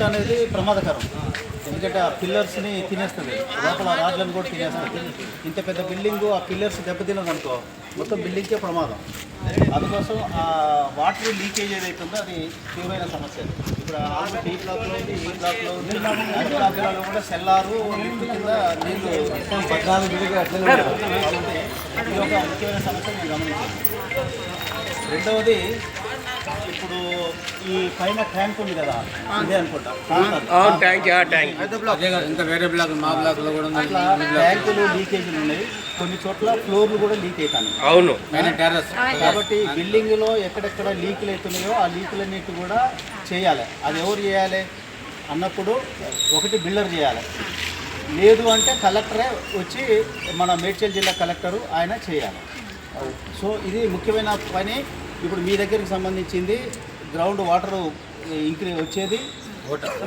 Dust అనేది ప్రమాదకరం. ఎందుకంటే ఆ పిల్లర్స్ని తినేస్తుంది, లోపల రాడ్లను కూడా తినేస్తుంది. ఇంత పెద్ద బిల్డింగు ఆ పిల్లర్స్ దెబ్బతిన్నదనుకో మొత్తం బిల్డింగ్కే ప్రమాదం. అందుకోసం ఆ వాటర్ లీకేజ్ ఏదైతుందో అది తీవ్రమైన సమస్య. ఇప్పుడు ఆల్రెడీ ఈ బ్లాక్లో ఉంది, ఈ బ్లాక్లో ఉంది, అన్ని బ్లాక్లలో కూడా సెల్లారు లిఫ్ట్ కింద నీళ్లు 14 కాబట్టి ఇది ఒక ముఖ్యమైన సమస్య నేను గమనించాను. రెండవది, ఇప్పుడు ఈ పైన ట్యాంక్ ఉంది కదా, ఇదే అనుకుంటా ఇంకా వేరే బ్లాక్ మా బ్లాక్లో కూడా ట్యాంకులు లీకేజీలు ఉన్నాయి. కొన్ని చోట్ల ఫ్లోర్లు కూడా లీక్ అవుతాయి. అవును, టెర్రస్. కాబట్టి బిల్డింగ్లో ఎక్కడెక్కడ లీకులు అవుతున్నాయో ఆ లీకులన్నిటి కూడా చేయాలి. అది ఎవరు చేయాలి అన్నప్పుడు ఒకటి బిల్డర్ చేయాలి, లేదు అంటే కలెక్టరే వచ్చి మన మేడ్చల్ జిల్లా కలెక్టరు ఆయన చేయాలి. సో ఇది ముఖ్యమైన పని. ఇప్పుడు మీ దగ్గరికి సంబంధించింది గ్రౌండ్ వాటర్ వచ్చేది,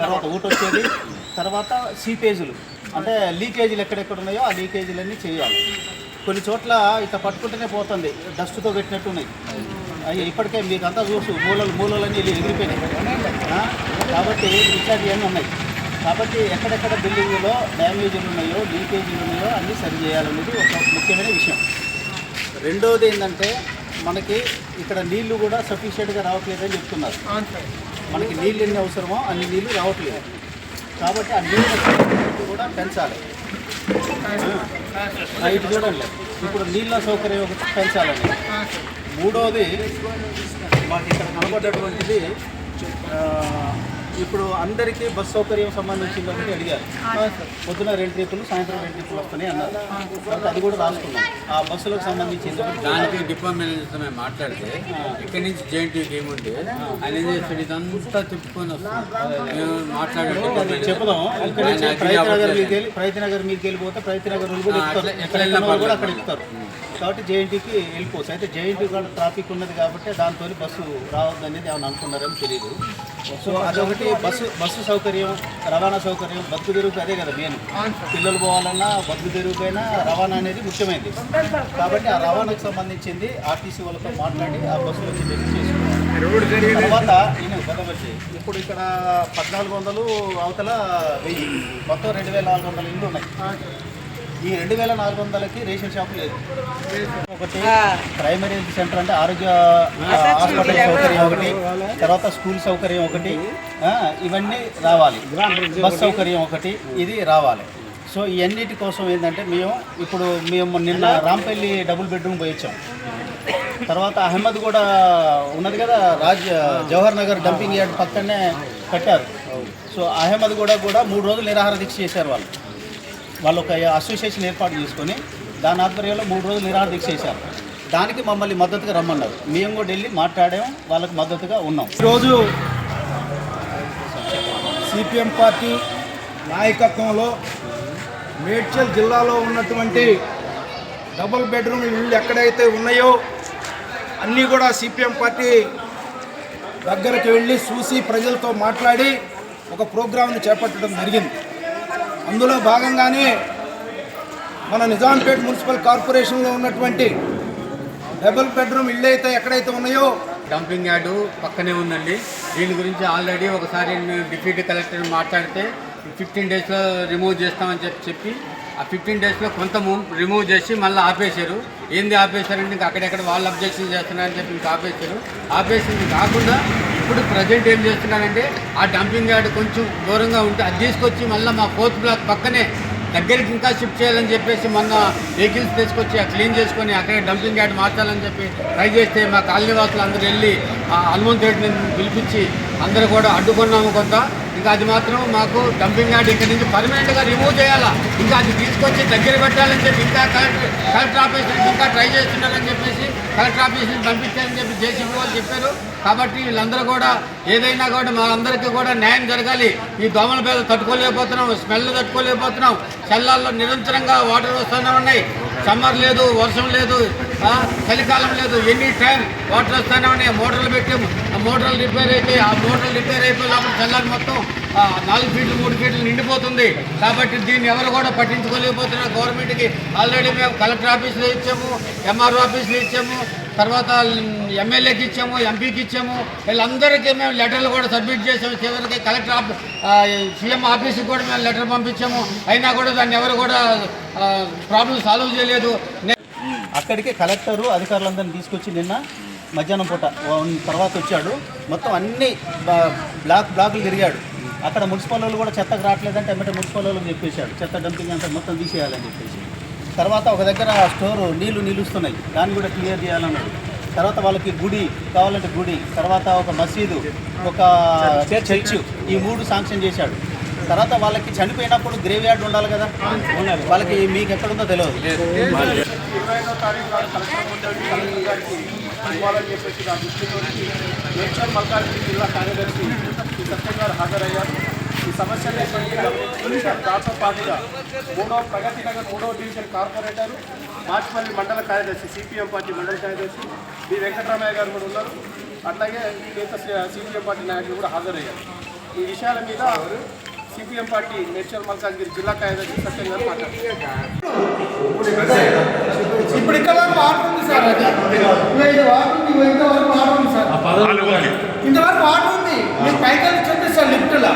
తర్వాత ఊట వచ్చేది, తర్వాత సీపేజీలు అంటే లీకేజీలు ఎక్కడెక్కడ ఉన్నాయో ఆ లీకేజీలన్నీ చేయాలి. కొన్ని చోట్ల ఇట్లా పట్టుకుంటూనే పోతుంది, డస్ట్తో పెట్టినట్టున్నాయి. అయ్యి ఇప్పటికే మీకు అంతా చూసు మూలలన్నీ ఎగిరిపోయినాయి కాబట్టి ఇట్లాంటివన్నీ ఉన్నాయి. కాబట్టి ఎక్కడెక్కడ బిల్డింగ్లో డ్యామేజీలు ఉన్నాయో లీకేజీలు ఉన్నాయో అన్నీ సరి చేయాలనేది ఒక ముఖ్యమైన విషయం. రెండవది ఏంటంటే, మనకి ఇక్కడ నీళ్లు కూడా సఫిషియెంట్గా రావట్లేదని చెప్తున్నారు. మనకి నీళ్ళు ఎన్ని అవసరమో అన్ని నీళ్ళు రావట్లేదు. కాబట్టి ఆ నీళ్ళు కూడా పెంచాలి. ఇటు చూడండి, ఇప్పుడు నీళ్ళ సౌకర్యం ఒకటి పెంచాలండి. మూడవది, మాకు ఇక్కడ కనబడ్డటువంటిది ఇప్పుడు అందరికీ బస్ సౌకర్యం సంబంధించింది ఒకటి అడిగారు. పొద్దున 2 ట్రిప్పులు, సాయంత్రం 2 ట్రిప్పులు వస్తున్నాయి అన్నారు. కాబట్టి అది కూడా రాసుకున్నాం. ఆ బస్సులకు సంబంధించింది దానికి డిపో మేనేజర్తో మేము మాట్లాడితే ఇక్కడి నుంచి జేఎన్టీయూకి ఏముంటే ఆయన ఏం చేస్తాడు, ఇదంతా తిప్పుకొని వస్తాం. మేము మాట్లాడే చెప్దాం. ఇక్కడ నుంచి ప్రైతి నగర్ మీకు వెళ్ళిపోతే ప్రైతి నగర్ కూడా అక్కడ ఎక్కుతారు. కాబట్టి జేఎన్టీకి వెళ్ళిపోవచ్చు. అయితే జేఎన్టీ కూడా ట్రాఫిక్ ఉన్నది కాబట్టి దాంతో బస్సు రావద్దు అనేది ఏమైనా అనుకున్నారేమో తెలియదు. సో అదొకటి బస్సు సౌకర్యం, రవాణా సౌకర్యం, బతుకు తెరువుకు అదే కదా మెయిన్. పిల్లలు పోవాలన్నా బతుకు తెరువుకైనా రవాణా అనేది ముఖ్యమైనది. కాబట్టి ఆ రవాణాకు సంబంధించింది ఆర్టీసీ వాళ్ళతో మాట్లాడి ఆ బస్సులు వచ్చి చేసుకోవాలి. తర్వాత బదమర్చి ఇప్పుడు ఇక్కడ 1400 అవతల 1000 మొత్తం 2400 ఇళ్ళు ఉన్నాయి. ఈ 2400కి రేషన్ షాపు లేదు. ఒకటి ప్రైమరీ హెల్త్ సెంటర్ అంటే ఆరోగ్య హాస్పిటల్ సౌకర్యం ఒకటి, తర్వాత స్కూల్ సౌకర్యం ఒకటి, ఇవన్నీ రావాలి. బస్ సౌకర్యం ఒకటి, ఇది రావాలి. సో ఈ అన్నిటి కోసం ఏంటంటే మేము నిన్న రాంపల్లి డబుల్ బెడ్రూమ్ పోయి వచ్చాం. తర్వాత అహ్మద్ కూడా ఉన్నది కదా, జవహర్ నగర్ డంపింగ్ యార్డ్ పక్కనే కట్టారు. సో అహ్మద్ కూడా 3 రోజులు నిరాహార దీక్ష చేశారు. వాళ్ళు ఒక అసోసియేషన్ ఏర్పాటు చేసుకొని దాని ఆధ్వర్యంలో 3 రోజులు నిరాహార దీక్ష చేశారు. దానికి మమ్మల్ని మద్దతుగా రమ్మన్నారు. మేము కూడా వెళ్ళి మాట్లాడాం, వాళ్ళకి మద్దతుగా ఉన్నాం. ఈరోజు సిపిఎం పార్టీ నాయకత్వంలో మేడ్చల్ జిల్లాలో ఉన్నటువంటి డబుల్ బెడ్రూమ్ ఇళ్ళు ఎక్కడైతే ఉన్నాయో అన్నీ కూడా సిపిఎం పార్టీ దగ్గరికి వెళ్ళి చూసి ప్రజలతో మాట్లాడి ఒక ప్రోగ్రాంను చేపట్టడం జరిగింది. అందులో భాగంగానే మన నిజాంపేట్ మున్సిపల్ కార్పొరేషన్లో ఉన్నటువంటి డబుల్ బెడ్రూమ్ ఇళ్ళు అయితే ఎక్కడైతే ఉన్నాయో డంపింగ్ యార్డు పక్కనే ఉందండి. దీని గురించి ఆల్రెడీ ఒకసారి డిప్యూటీ కలెక్టర్ మాట్లాడితే 15 డేస్లో రిమూవ్ చేస్తామని చెప్పి ఆ 15 డేస్లో కొంత రిమూవ్ చేసి మళ్ళీ ఆపేశారు. ఏంది ఆపేశారంటే ఇంకా అక్కడెక్కడ వాళ్ళు అబ్జెక్షన్ చేస్తున్నారని చెప్పి ఇంకా ఆపేసింది కాకుండా ఇప్పుడు ప్రజెంట్ ఏం చేస్తున్నారంటే ఆ డంపింగ్ యార్డ్ కొంచెం దూరంగా ఉంటే అది తీసుకొచ్చి మళ్ళీ మా 4th బ్లాక్ పక్కనే దగ్గరికి ఇంకా షిఫ్ట్ చేయాలని చెప్పేసి మొన్న వెహికల్స్ తీసుకొచ్చి క్లీన్ చేసుకొని అక్కడే డంపింగ్ యార్డ్ మార్చాలని చెప్పి ట్రై చేస్తే మా కాలనీ వాసులు అందరూ వెళ్ళి హనుమంత్ రెడ్డిని పిలిపించి అందరూ కూడా అడ్డుకున్నాము కొంత. ఇంకా అది మాత్రం మాకు డంపింగ్ యార్డ్ ఇక్కడ నుంచి పర్మనెంట్గా రిమూవ్ చేయాలా, ఇంకా అది తీసుకొచ్చి దగ్గర పెట్టాలని చెప్పి ఇంకా కలెక్టర్ ఆఫీస్ నుంచి ఇంకా ట్రై చేస్తున్నారని చెప్పేసి కలెక్టర్ ఆఫీస్ నుంచి పంపించారని చెప్పి జేసీబీ వాళ్ళు చెప్పారు. కాబట్టి వీళ్ళందరూ కూడా ఏదైనా కూడా మా అందరికీ కూడా న్యాయం జరగాలి. ఈ దోమల పేద తట్టుకోలేకపోతున్నాం, స్మెల్ తట్టుకోలేకపోతున్నాం. చల్లాల్లో నిరంతరంగా వాటర్ వస్తూనే ఉన్నాయి. సమ్మర్ లేదు, వర్షం లేదు, చలికాలం లేదు, ఎనీ టైం వాటర్ వస్తూనే ఉన్నాయి. మోటార్లు పెట్టాము, ఆ మోటార్లు రిపేర్ అయిపోయి లోపల చల్లారి మొత్తం 4 ఫీట్లు 3 ఫీట్లు నిండిపోతుంది. కాబట్టి దీన్ని ఎవరు కూడా పట్టించుకోలేకపోతున్నారు. గవర్నమెంట్కి ఆల్రెడీ మేము కలెక్టర్ ఆఫీస్లో ఇచ్చాము, ఎంఆర్ఓ ఆఫీస్లో ఇచ్చాము, తర్వాత ఎమ్మెల్యేకి ఇచ్చాము, ఎంపీకి ఇచ్చాము. వీళ్ళందరికీ మేము లెటర్లు కూడా సబ్మిట్ చేసాము. చివరికి కలెక్టర్ సీఎం ఆఫీస్కి కూడా మేము లెటర్ పంపించాము. అయినా కూడా దాన్ని ఎవరు కూడా ప్రాబ్లం సాల్వ్ చేయలేదు. అక్కడికి కలెక్టరు అధికారులందరినీ తీసుకొచ్చి నిన్న మధ్యాహ్నం పూట తర్వాత వచ్చాడు. మొత్తం అన్ని బ్లాకులు తిరిగాడు. అక్కడ మున్సిపల్ వాళ్ళు కూడా చెత్తకు రావట్లేదంటే ఎమ్మటే మున్సిపల్ వాళ్ళకి చెప్పేశాడు చెత్త డంపింగ్ అంతా మొత్తం తీసేయాలని చెప్పేసి. తర్వాత ఒక దగ్గర స్టోరు నీళ్లు నిలుస్తున్నాయి, దాన్ని కూడా క్లియర్ చేయాలన్నాడు. తర్వాత వాళ్ళకి గుడి కావాలంటే గుడి, తర్వాత ఒక మసీదు, ఒక చర్చ్, ఈ 3 శాంక్షన్ చేశాడు. తర్వాత వాళ్ళకి చనిపోయినప్పుడు గ్రేవ్ యార్డ్ ఉండాలి కదా, వాళ్ళకి మీకు ఎక్కడుందో తెలియదు. 25వ తారీఖు నాడు కలెక్టర్ గారికి ఇవ్వాలని చెప్పేసి నా దృష్టిలోకి మేడ్చల్ మల్కాజ్గిరి జిల్లా కార్యదర్శి ఈ సత్యం గారు హాజరయ్యారు. ఈ సమస్యలు దాంతో పాటుగా ప్రగతి నగర్ 3వ డివిజన్ కార్పొరేటర్ మాచిపల్లి మండల కార్యదర్శి సిపిఎం పార్టీ మండల కార్యదర్శి బి వెంకటరామయ్య గారు కూడా ఉన్నారు. అట్లాగే మిగతా సిపిఎం పార్టీ నాయకులు కూడా హాజరయ్యారు. ఈ విషయాల మీద సిపిఎం పార్టీ మేడ్చల్ మల్కాజ్గిరి జిల్లా కార్యదర్శి సత్యం గారు మాట్లాడుతున్నారు. ఇప్పుడు ఇక్కడ వాటర్ ఉంది సార్, ఇంతవరకు వాటర్ ఉంది. మీకు పైకి చెప్పేసి సార్ లిఫ్ట్లో